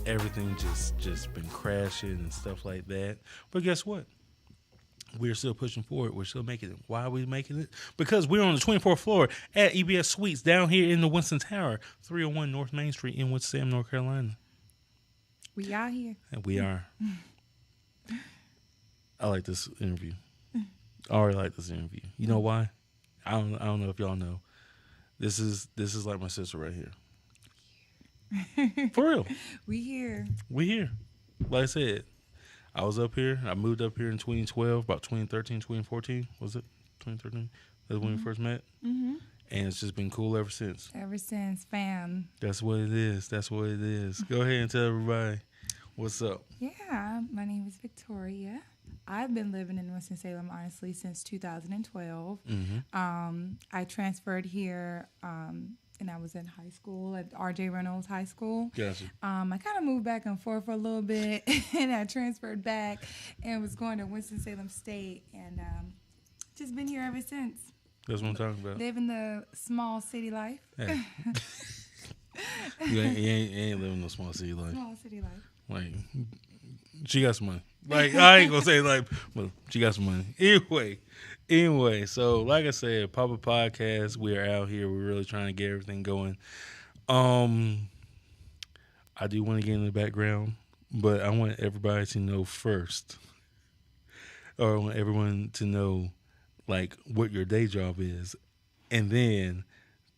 everything just been crashing and stuff like that. But guess what? We're still pushing forward. We're still making it. Why are we making it? Because we're on the 24th floor at EBS Suites down here in the Winston Tower, 301 North Main Street in Winston, North Carolina. We out here. And we are. I like this interview. I already like this interview. You know why? I don't know if y'all know. This is like my sister right here. For real. We here. Like I said, I was up here. I moved up here in 2012, about 2013, 2014. Was it 2013? That's when we first met. Mm-hmm. And it's just been cool ever since. Ever since, fam. That's what it is. Go ahead and tell everybody what's up. Yeah, my name is Victoria. I've been living in Winston-Salem, honestly, since 2012. Mm-hmm. I transferred here, and I was in high school at R.J. Reynolds High School. Gotcha. I kind of moved back and forth for a little bit, and I transferred back and was going to Winston-Salem State, and just been here ever since. That's what I'm talking about. Living the small city life. Hey. you ain't living no small city life. Small city life. Like, she got some money. Like, I ain't gonna say like, but she got some money. Anyway, so like I said, Papa Podcast, we are out here. We're really trying to get everything going. I do want to get in the background, but I want everybody to know first, or I want everyone to know, like, what your day job is, and then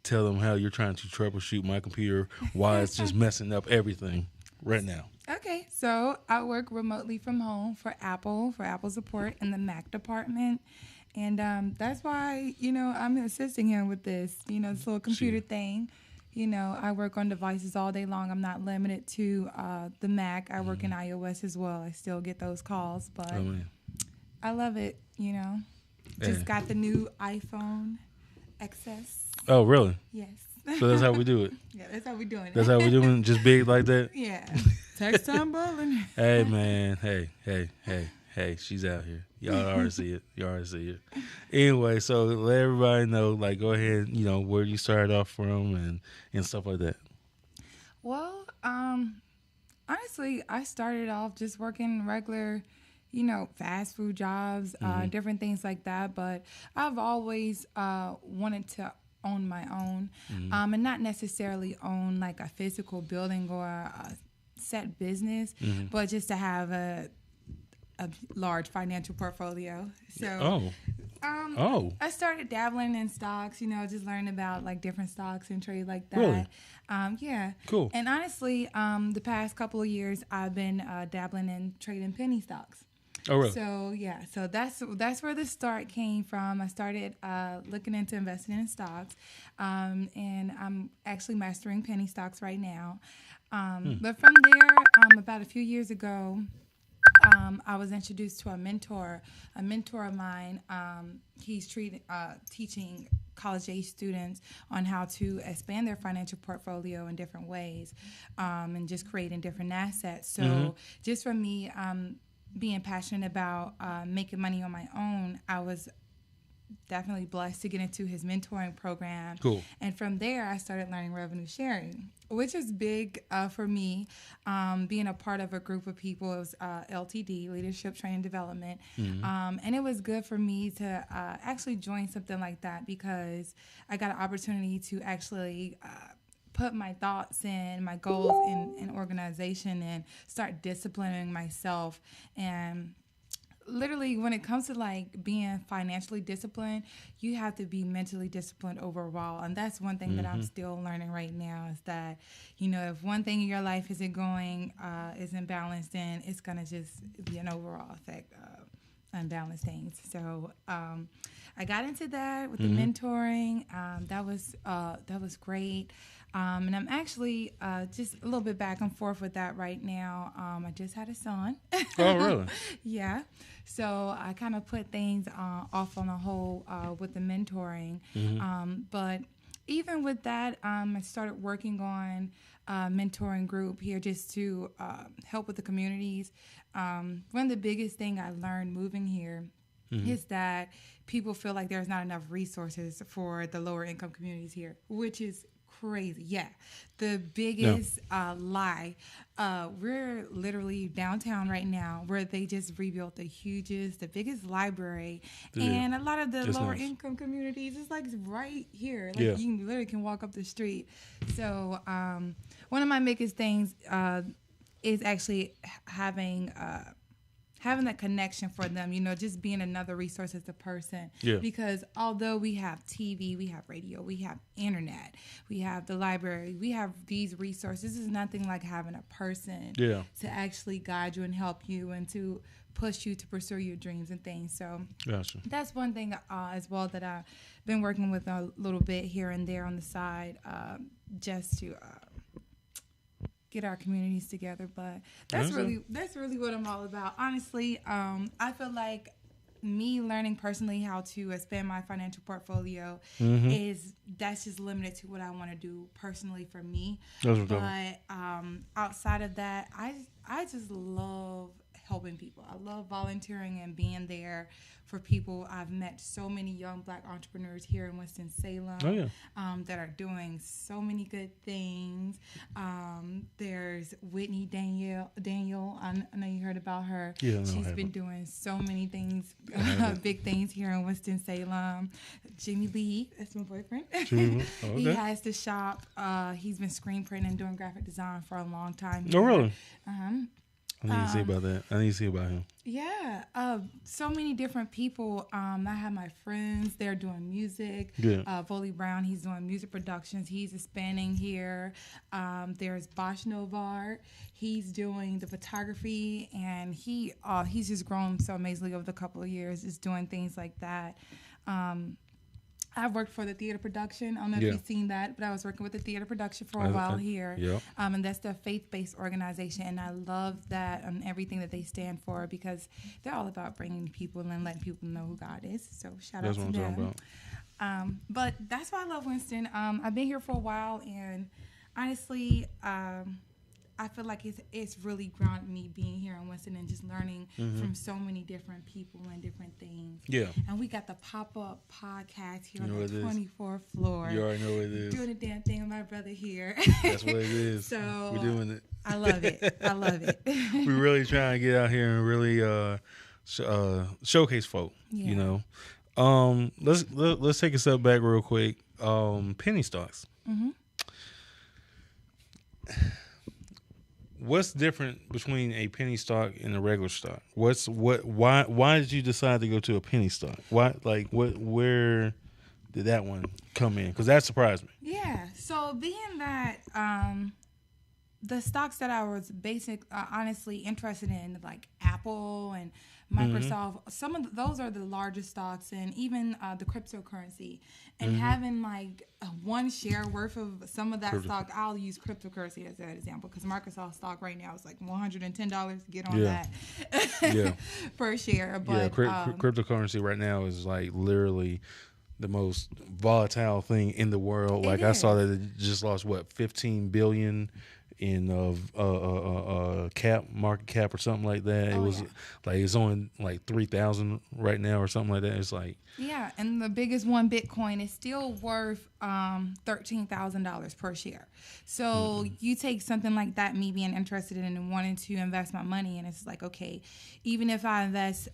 tell them how you're trying to troubleshoot my computer, why it's just messing up everything right now. Okay, so I work remotely from home for Apple support in the Mac department. And that's why, I'm assisting him with this, this little computer thing. I work on devices all day long. I'm not limited to the Mac. I work in iOS as well. I still get those calls, but I love it, Just got the new iPhone XS. Oh, really? Yes. So that's how we do it. Yeah, that's how we doing it. That's how we doing it, just big like that? Yeah. Text time bowling. Hey, man. Hey, she's out here. Y'all already see it. Anyway, so let everybody know, like, go ahead, where you started off from and stuff like that. Well, honestly, I started off just working regular, fast food jobs, different things like that. But I've always wanted to own my own, and not necessarily own like a physical building or a set business, but just to have a large financial portfolio. So, I started dabbling in stocks, just learning about like different stocks and trade like that. Really? Yeah. Cool. And honestly, the past couple of years, I've been dabbling in trading penny stocks. Oh, really? So, yeah. So that's where the start came from. I started looking into investing in stocks, and I'm actually mastering penny stocks right now. But from there, about a few years ago, I was introduced to a mentor of mine. He's teaching college-age students on how to expand their financial portfolio in different ways, and just creating different assets. So just for me, being passionate about making money on my own, I was definitely blessed to get into his mentoring program. Cool. And from there, I started learning revenue sharing, which is big for me. Being a part of a group of people, it was LTD, Leadership Training Development. And it was good for me to actually join something like that because I got an opportunity to actually put my thoughts and my goals in organization and start disciplining myself. And literally, when it comes to like being financially disciplined, you have to be mentally disciplined overall. And that's one thing that I'm still learning right now is that, if one thing in your life isn't balanced, then it's going to just be an overall effect of unbalanced things. So I got into that with the mentoring. That was great. And I'm actually just a little bit back and forth with that right now. I just had a son. Oh, really? Yeah. So I kind of put things off on a hold with the mentoring. But even with that, I started working on a mentoring group here just to help with the communities. One of the biggest things I learned moving here is that people feel like there's not enough resources for the lower income communities here, which is crazy. Yeah. The biggest lie. We're literally downtown right now where they just rebuilt the biggest library. Yeah. And a lot of the lower income communities is like right here. Like you literally can walk up the street. So one of my biggest things is actually having that connection for them, just being another resource as a person. Yeah. Because although we have TV, we have radio, we have internet, we have the library, we have these resources, this is nothing like having a person to actually guide you and help you and to push you to pursue your dreams and things. So that's one thing as well that I've been working with a little bit here and there on the side, just to get our communities together. But that's really what I'm all about. Honestly, I feel like me learning personally how to expand my financial portfolio that's just limited to what I want to do personally for me. But outside of that, I just love helping people. I love volunteering and being there for people. I've met so many young Black entrepreneurs here in Winston-Salem that are doing so many good things. There's Whitney Danielle. I know you heard about her. Yeah, she's been doing so many things, big things here in Winston-Salem. Jimmy Lee, that's my boyfriend. He has the shop. He's been screen printing and doing graphic design for a long time here. Oh, really? I need to see about that. I need to see about him. Yeah. So many different people. I have my friends. They're doing music. Yeah. Foley Brown, he's doing music productions. He's expanding here. There's Bosch Novart. He's doing the photography, and he's just grown so amazingly over the couple of years, just doing things like that. I've worked for the theater production. I don't know if you've seen that, but I was working with the theater production for a while here. Yeah. And that's the faith-based organization, and I love that and everything that they stand for because they're all about bringing people and letting people know who God is. So shout out to them. That's what I'm talking about. But that's why I love Winston. I've been here for a while, and honestly, I feel like it's really grounded me being here in Winston and just learning from so many different people and different things. Yeah. And we got the pop-up podcast here on the 24th floor. You already know what it is. Doing the damn thing with my brother here. That's what it is. So we're doing it. I love it. I love it. We're really trying to get out here and really showcase folk, Let's take a step back real quick. Penny stocks. Mm-hmm. What's different between a penny stock and a regular stock? Why did you decide to go to a penny stock? Where did that one come in? Because that surprised me. Yeah. So being that the stocks that I was honestly interested in, like Apple and Microsoft, some of those are the largest stocks, and even the cryptocurrency. And having like one share worth of some of that stock, I'll use cryptocurrency as an example because Microsoft stock right now is like $110. Get on that per share. But cryptocurrency right now is like literally the most volatile thing in the world. Like I saw that it just lost 15 billion in market cap or something like that. It was like it's on like 3,000 right now or something like that. It's like and the biggest one, Bitcoin, is still worth $13,000 per share. So you take something like that, me being interested in and wanting to invest my money, and it's like, okay, even if I invest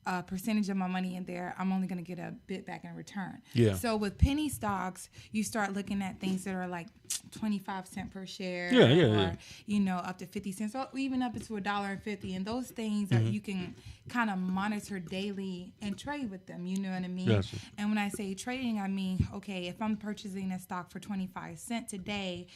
a percentage of my money in there, I'm only going to get a bit back in return. Yeah. So with penny stocks, you start looking at things that are like 25 cents per share, up to 50 cents, or even up to $1.50. And those things that you can kind of monitor daily and trade with them. You know what I mean? Gotcha. And when I say trading, I mean, okay, if I'm purchasing a stock for 25 cents today,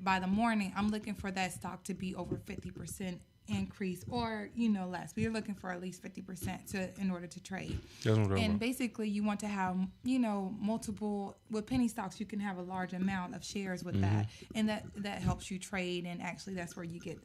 by the morning, I'm looking for that stock to be over 50% increase or less. We're looking for at least 50% in order to trade. And basically you want to have multiple. With penny stocks you can have a large amount of shares with that, and that helps you trade, and actually that's where you get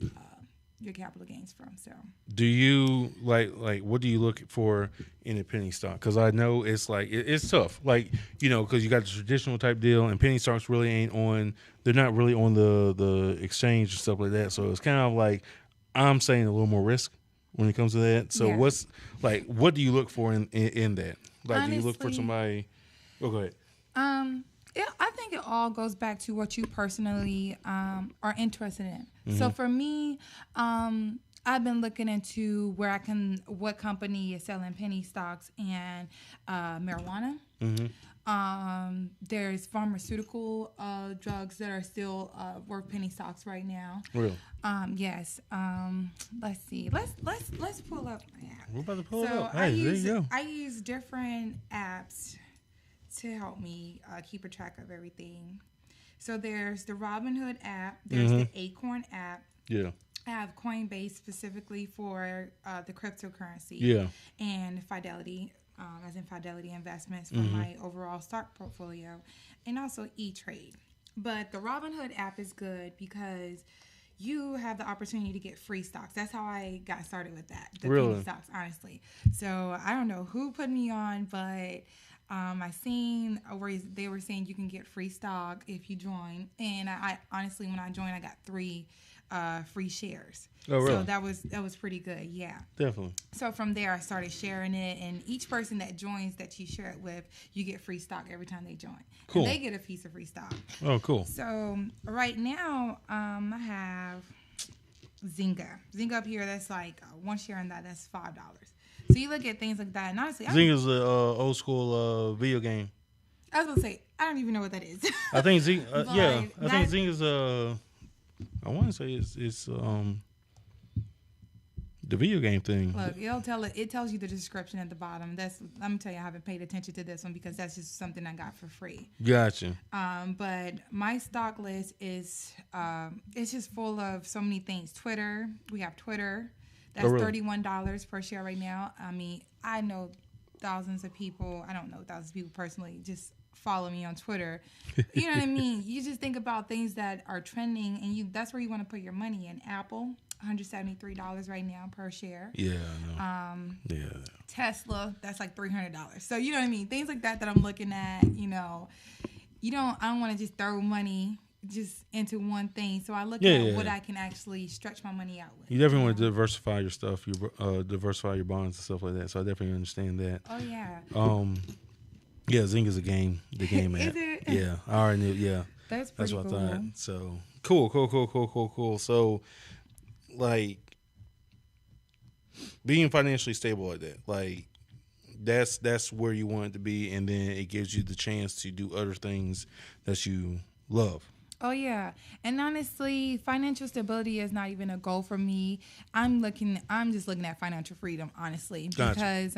your capital gains from. So do you like what do you look for in a penny stock? Because I know it's like it's tough, because you got the traditional type deal, and penny stocks really ain't on. They're not really on the exchange and stuff like that. So it's kind of like I'm saying a little more risk when it comes to that. So what do you look for in that? Like, honestly, do you look for somebody? Oh, go ahead. I think it all goes back to what you personally are interested in. Mm-hmm. So for me, I've been looking into what company is selling penny stocks and marijuana. Mm-hmm. There's pharmaceutical drugs that are still worth penny stocks right now. Really? Yes. Let's see. Let's pull up my app. We're about to pull it up. I Hey, there you go. use different apps to help me keep a track of everything. So there's the Robinhood app. There's the Acorn app. Yeah. I have Coinbase specifically for the cryptocurrency. Yeah. And Fidelity, as in Fidelity Investments for my overall stock portfolio. And also E-Trade. But the Robinhood app is good because you have the opportunity to get free stocks. That's how I got started with that. The penny stocks, honestly. So I don't know who put me on, but I seen where they were saying you can get free stock if you join. And I honestly, when I joined, I got 3 free shares. Oh, really? So that was pretty good. Yeah. Definitely. So from there, I started sharing it, and each person that joins that you share it with, you get free stock every time they join. Cool. And they get a piece of free stock. Oh, cool. So right now, I have Zynga. Zynga up here, that's like 1 share in that's $5. So you look at things like that, and honestly, Zynga's an old school video game. I was gonna say I don't even know what that is. I think Zynga. Yeah, I think Zynga's I want to say it's the video game thing. Look, it tells you the description at the bottom. Let me tell you, I haven't paid attention to this one because that's just something I got for free. Gotcha. But my stock list is it's just full of so many things. Twitter, we have Twitter. That's $31 per share right now. I mean, I know thousands of people. I don't know thousands of people personally. Just follow me on Twitter. You know what I mean? You just think about things that are trending, and that's where you want to put your money in. Apple, $173 right now per share. Yeah, I know. Yeah. Tesla, that's like $300. So you know what I mean? Things like that I'm looking at. You know, I don't want to just throw money just into one thing. So I look at what I can actually stretch my money out with. You definitely want to diversify your stuff, diversify your bonds and stuff like that. So I definitely understand that. Oh yeah. Yeah, Zynga's the game app. Is it? Yeah, I already knew. Yeah, that's what cool. I thought. So cool. So, like, being financially stable like that, like, that's where you want it to be, and then it gives you the chance to do other things that you love. Oh yeah, and honestly, financial stability is not even a goal for me. I'm just looking at financial freedom, honestly, because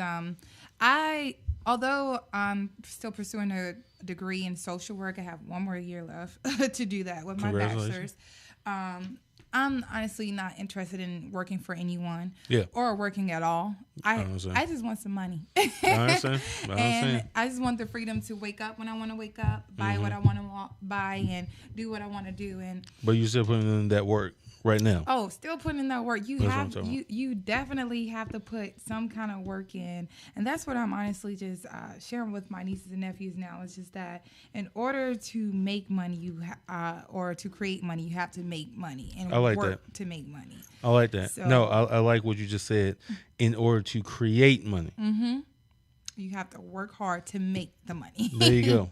although I'm still pursuing a degree in social work, I have 1 more year left to do that with my bachelor's. I'm honestly not interested in working for anyone or working at all. I just want some money. I understand. And I just want the freedom to wake up when I want to wake up, buy what I want to buy, and do what I want to do. But you're still putting in that work right now. Oh, still putting in that work. You definitely have to put some kind of work in. And that's what I'm honestly just sharing with my nieces and nephews now. It's just that in order to make money, or to create money, you have to make money and work to make money. I like that. So, no, I like what you just said. In order to create money. Mm-hmm. You have to work hard to make the money. There you go.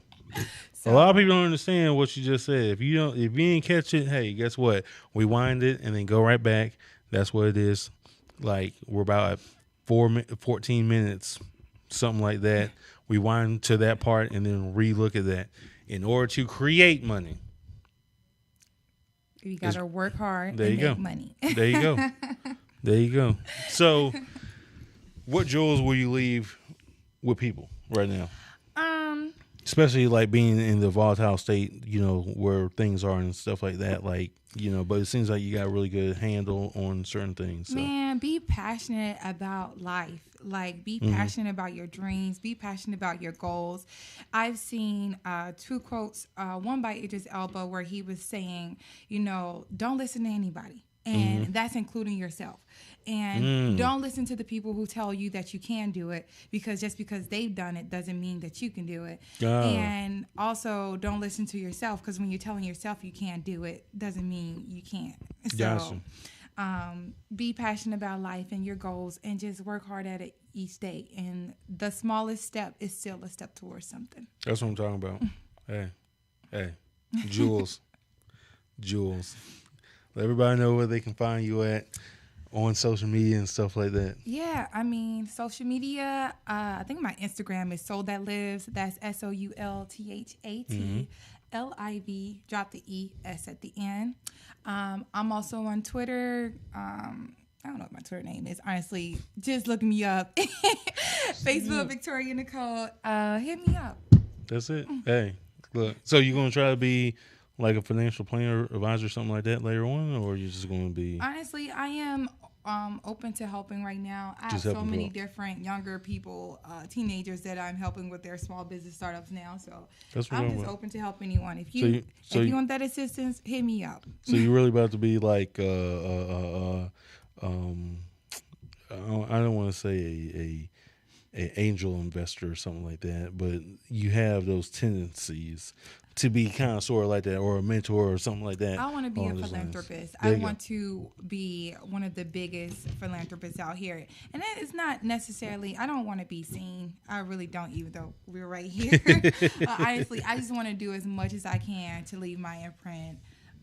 So, a lot of people don't understand what you just said. If you didn't catch it, hey, guess what? Rewind it and then go right back. That's what it is. Like, we're about 14 minutes, something like that. Rewind to that part and then re-look at that. In order to create money, you got to work hard and make money. There you go. There you go. So, what jewels will you leave with people right now? Especially like being in the volatile state, where things are and stuff like that. Like, but it seems like you got a really good handle on certain things. So. Man, be passionate about life. Like, be passionate about your dreams. Be passionate about your goals. I've seen 2 quotes, one by Idris Elba, where he was saying, don't listen to anybody. And that's including yourself. And don't listen to the people who tell you that you can do it, because just because they've done it doesn't mean that you can do it. And also don't listen to yourself, because when you're telling yourself you can't do it, doesn't mean you can't. So be passionate about life and your goals, and just work hard at it each day. And the smallest step is still a step towards something. That's what I'm talking about. Hey, Hey, Jules. Jules. Let everybody know where they can find you at on social media and stuff like that. Yeah, I mean, social media, I think my Instagram is SoulThatLivs. That's SoulThatLiv. Drop the E-S at the end. I'm also on Twitter. I don't know what my Twitter name is. Honestly, just look me up. Facebook, Victoria Nicole. Hit me up. That's it. Hey, look. So you're going to try to be like a financial planner, advisor, something like that later on, or you're just going to be? Honestly, I am open to helping right now. I have Just so helping many grow. different younger people, teenagers that I'm helping with their small business startups now. So That's what I'm I'm just with. open to help anyone. If So you you- if you want that assistance, hit me up. So you're really about to be like, I don't want to say a angel investor or something like that, but you have those tendencies to be kind of sort of like that, or a mentor or something like that. I want to be a along those lines. philanthropist. There I you go. want to be one of the biggest philanthropists out here. And that is not necessarily, I don't want to be seen. I really don't, even though we're right here. Honestly, I just want to do as much as I can to leave my imprint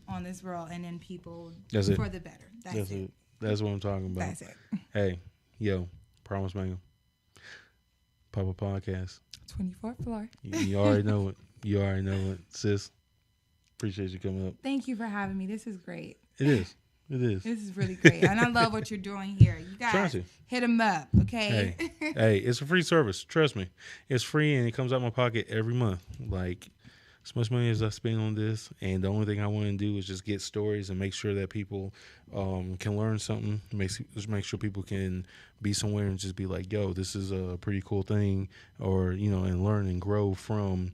on this world and then people That's it. for the better. That's it. That's what I'm talking about. That's it. Hey, yo, Promise Mango, Papa Podcast. 24th floor. You already know it. You already know it, sis. Appreciate you coming up. Thank you for having me. This is great. It is. It is. This is really great. And I love what you're doing here. You Trying guys, to. hit them up, okay? Hey, it's a free service. Trust me. It's free and it comes out my pocket every month. Like, as much money as I spend on this, and the only thing I want to do is just get stories and make sure that people can learn something. Just make sure people can be somewhere and just be like, yo, this is a pretty cool thing, or, and learn and grow from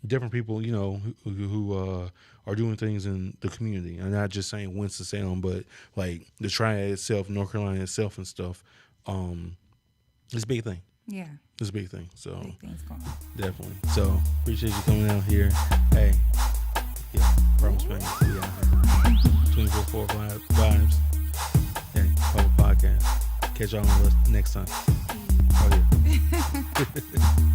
different people, who are doing things in the community. I'm not just saying Winston-Salem, but like the Triad itself, North Carolina itself and stuff. It's a big thing. Yeah. It's a big thing. So Big things going on. definitely. So appreciate you coming out here. Hey, yeah, Promise Mango, we out here. 24/4 vibes. Hey, Public Podcast. Catch y'all on the next time. Oh yeah.